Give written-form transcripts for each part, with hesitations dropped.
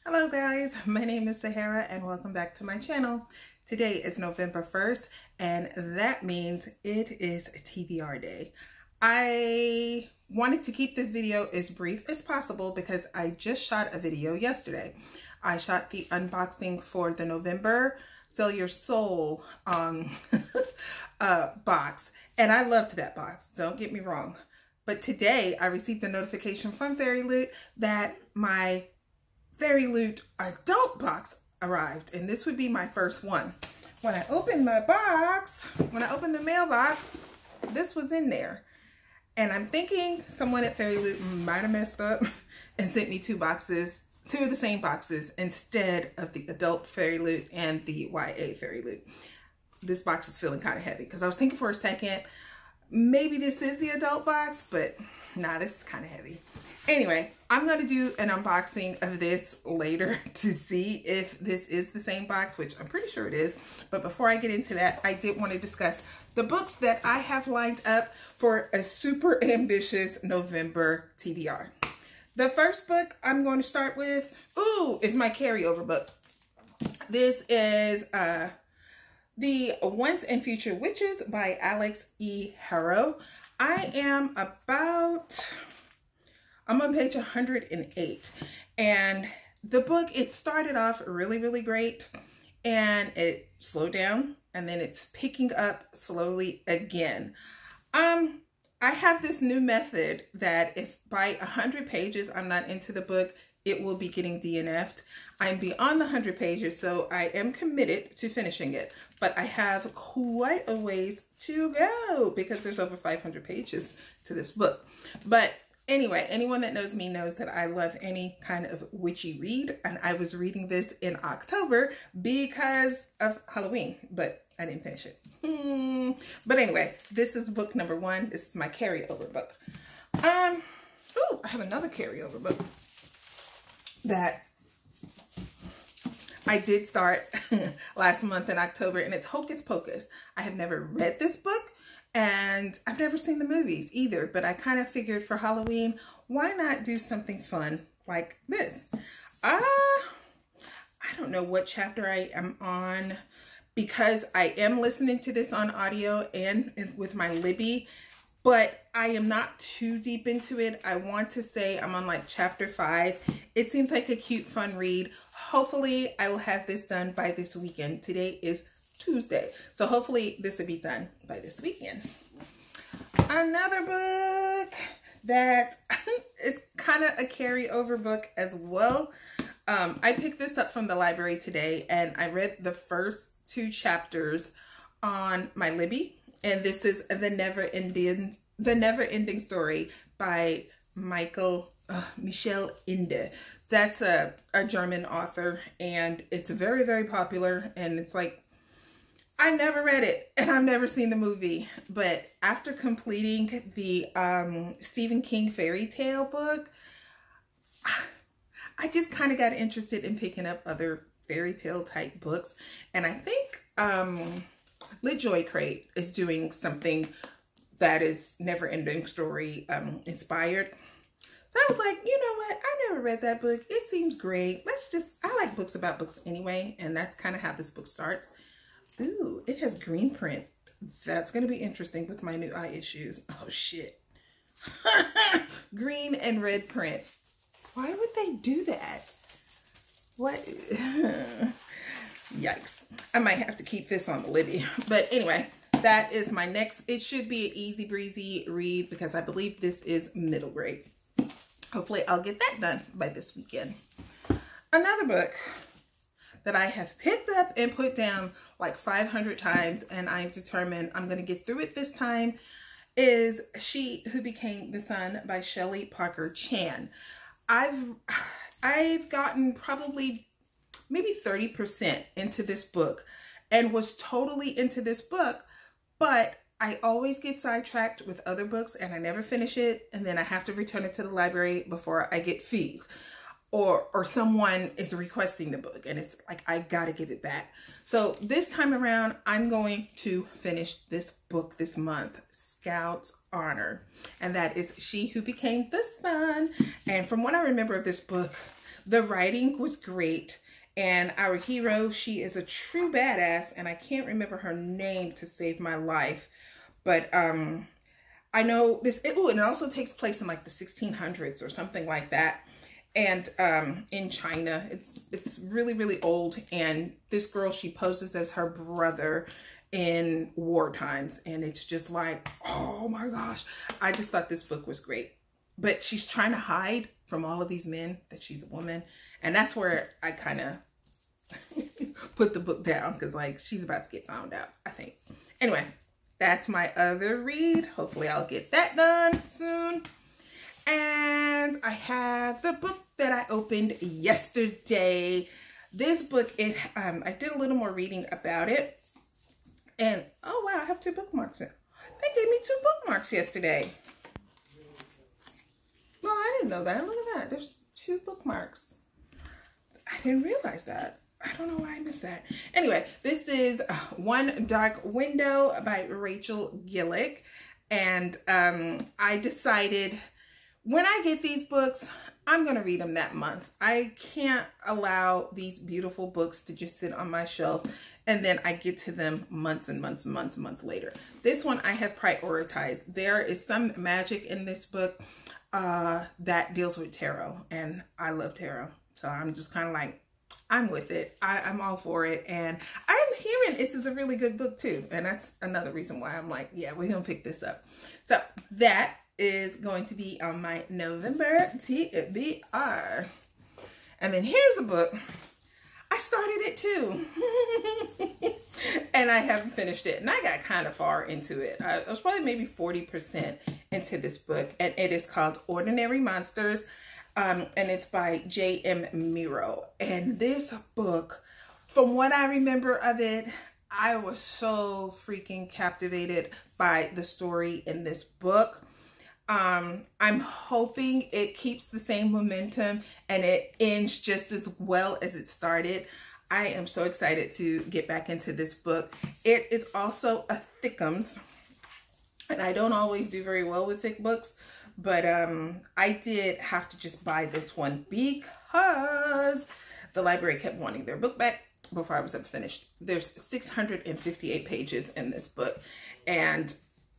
Hello guys, my name is Sahara and welcome back to my channel. Today is November 1st and that means it is TBR day. I wanted to keep this video as brief as possible because I just shot a video yesterday. I shot the unboxing for the November Sell Your Soul box, and I loved that box, don't get me wrong. But today I received a notification from Fairyloot that my Fairyloot adult box arrived, and this would be my first one. When I opened my box, when I opened the mailbox, this was in there. And I'm thinking someone at Fairyloot might have messed up and sent me two of the same boxes instead of the adult Fairyloot and the YA Fairyloot. This box is feeling kind of heavy because I was thinking for a second, maybe this is the adult box, but nah, this is kind of heavy. Anyway, I'm going to do an unboxing of this later to see if this is the same box, which I'm pretty sure it is. But before I get into that, I did want to discuss the books that I have lined up for a super ambitious November TBR. The first book I'm going to start with, is my carryover book. This is The Once and Future Witches by Alix E. Harrow. I'm on page 108, and the book, it started off really great and it slowed down and then it's picking up slowly again. I have this new method that if by 100 pages I'm not into the book, it will be getting DNF'd. I'm beyond the 100 pages, so I am committed to finishing it, but I have quite a ways to go because there's over 500 pages to this book. But anyway, anyone that knows me knows that I love any kind of witchy read, and I was reading this in October because of Halloween, but I didn't finish it. But anyway, this is book number 1. This is my carryover book. I have another carryover book that I did start last month in October, and it's Hocus Pocus. I have never read this book, and I've never seen the movies either, but I kind of figured for Halloween, why not do something fun like this? I don't know what chapter I am on because I am listening to this on audio and with my Libby, but I am not too deep into it. I want to say I'm on like chapter 5. It seems like a cute, fun read. Hopefully I will have this done by this weekend. Today is Tuesday, so hopefully this will be done by this weekend. Another book that is kind of a carryover book as well. I picked this up from the library today, and I read the first 2 chapters on my Libby, and this is the Neverending Story by Michel Ende. That's a German author, and it's very popular, and it's like, I never read it and I've never seen the movie, but after completing the Stephen King fairy tale book, I just kind of got interested in picking up other fairy tale type books, and I think Lit Joy Crate is doing something that is Neverending Story inspired. So I was like, you know what? I never read that book. It seems great. I like books about books anyway, and that's kind of how this book starts. Ooh, it has green print. That's going to be interesting with my new eye issues. Oh, shit. Green and red print. Why would they do that? What? Yikes. I might have to keep this on the Libby. But anyway, that is my next. It should be an easy breezy read because I believe this is middle grade. Hopefully I'll get that done by this weekend. Another book that I have picked up and put down like 500 times, and I'm determined I'm going to get through it this time, is She Who Became the Sun by Shelly Parker Chan. I've gotten probably maybe 30% into this book and was totally into this book, but I always get sidetracked with other books and I never finish it, and then I have to return it to the library before I get fees. Or someone is requesting the book and it's like, I gotta give it back. So this time around, I'm going to finish this book this month, Scout's Honor. And that is She Who Became the Sun. And from what I remember of this book, The writing was great. And our hero, she is a true badass, and I can't remember her name to save my life. But I know this, and it also takes place in like the 1600s or something like that. And in China, it's really, really old. And this girl, she poses as her brother in war times. And it's just like, oh my gosh, I just thought this book was great. But she's trying to hide from all of these men that she's a woman. And that's where I kind of put the book down, because like she's about to get found out, I think. Anyway, that's my other read. Hopefully I'll get that done soon. And I have the book that I opened yesterday. This book, I did a little more reading about it. And oh wow, I have 2 bookmarks in. They gave me 2 bookmarks yesterday. Well, I didn't know that. Look at that. There's 2 bookmarks. I didn't realize that. I don't know why I missed that. Anyway, this is One Dark Window by Rachel Gillig. And I decided when I get these books, I'm going to read them that month. I can't allow these beautiful books to just sit on my shelf and then I get to them months and months and months and months later. This one I have prioritized. There is some magic in this book that deals with tarot, and I love tarot. So I'm just kind of like, I'm with it. I'm all for it. And I'm hearing this is a really good book too. And that's another reason why I'm like, yeah, we're going to pick this up. So that is going to be on my November TBR. And then here's a book. I started it too. And I haven't finished it. And I got kind of far into it. I was probably maybe 40% into this book. And it is called Ordinary Monsters. And it's by J.M. Miro. And this book, from what I remember of it, I was so freaking captivated by the story in this book. I'm hoping it keeps the same momentum and it ends just as well as it started. I am so excited to get back into this book. It is also a thickums, and I don't always do very well with thick books, but I did have to just buy this one because the library kept wanting their book back before I was ever finished. There's 658 pages in this book, and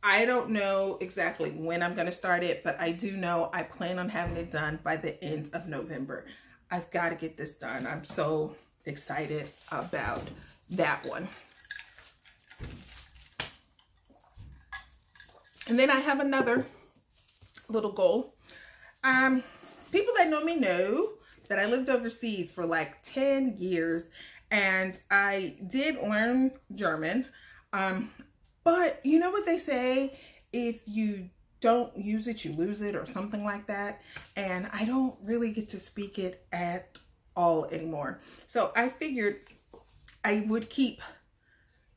I don't know exactly when I'm going to start it, but I do know I plan on having it done by the end of November. I've got to get this done. I'm so excited about that one. And then I have another little goal. People that know me know that I lived overseas for like 10 years, and I did learn German. But you know what they say, if you don't use it, you lose it, or something like that. And I don't really get to speak it at all anymore. So I figured I would keep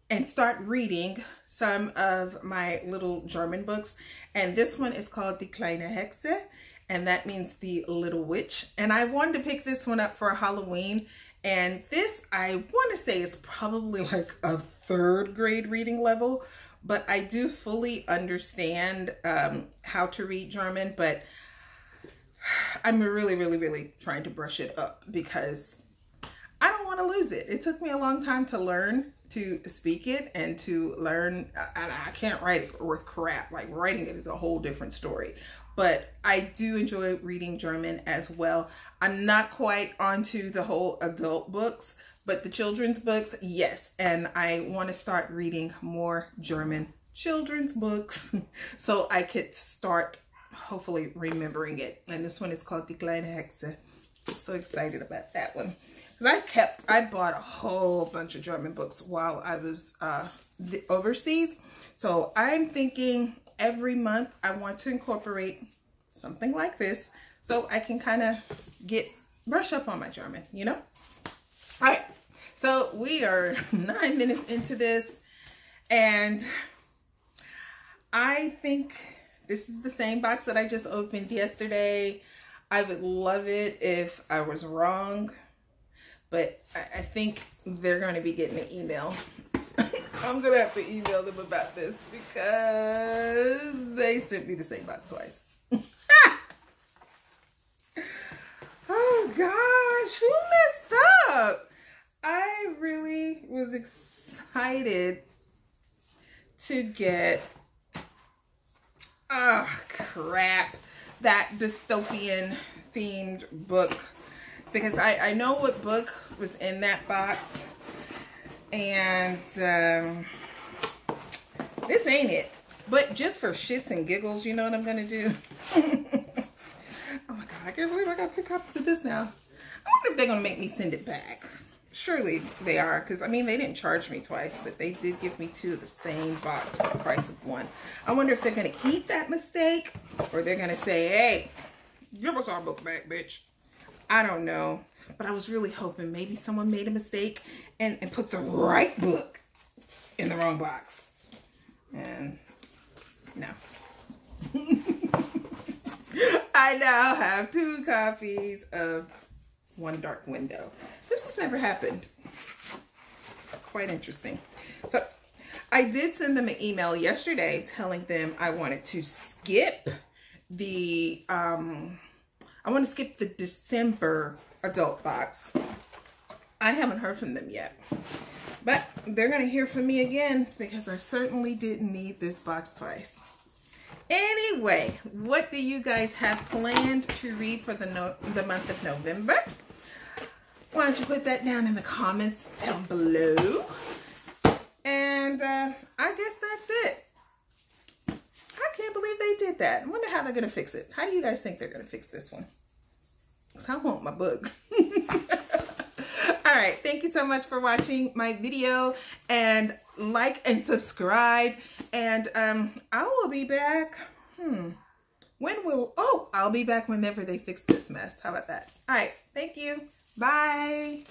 and start reading some of my little German books. And this one is called Die Kleine Hexe, and that means the little witch. And I wanted to pick this one up for Halloween. And this, I want to say, is probably like a 3rd grade reading level, but I do fully understand how to read German, but I'm really trying to brush it up because I don't want to lose it. It took me a long time to learn to speak it and to learn, and I can't write it worth crap. Like, writing it is a whole different story. But I do enjoy reading German as well. I'm not quite onto the whole adult books, but the children's books, yes. And I want to start reading more German children's books so I could start hopefully remembering it. And this one is called Die Kleine Hexe. I'm so excited about that one. Because I bought a whole bunch of German books while I was overseas. So I'm thinking every month I want to incorporate something like this so I can kind of brush up on my German, you know? All right, so we are 9 minutes into this, and I think this is the same box that I just opened yesterday. I would love it if I was wrong, but I think they're going to be getting an email. I'm going to have to email them about this because they sent me the same box twice. Oh, God. excited to get, oh crap, that dystopian themed book, because I know what book was in that box, and this ain't it. But just for shits and giggles, you know what I'm gonna do? Oh my god, I can't believe I got 2 copies of this now. I wonder if they're gonna make me send it back. Surely they are, because I mean, they didn't charge me twice, but they did give me 2 of the same box for the price of 1. I wonder if they're gonna eat that mistake, or they're gonna say, hey, give us our book back, bitch. I don't know, but I was really hoping maybe someone made a mistake and put the right book in the wrong box. And no. I now have 2 copies of One Dark Window. This has never happened. It's quite interesting. So I did send them an email yesterday telling them I wanted to skip the December adult box. I haven't heard from them yet, but they're gonna hear from me again, because I certainly didn't need this box twice. Anyway, what do you guys have planned to read for the month of November? Why don't you put that down in the comments down below? And I guess that's it. I can't believe they did that. I wonder how they're gonna fix it. How do you guys think they're gonna fix this one? Because I want my book. All right, thank you so much for watching my video, and like and subscribe, and I will be back. I'll be back whenever they fix this mess. How about that? All right, thank you. Bye.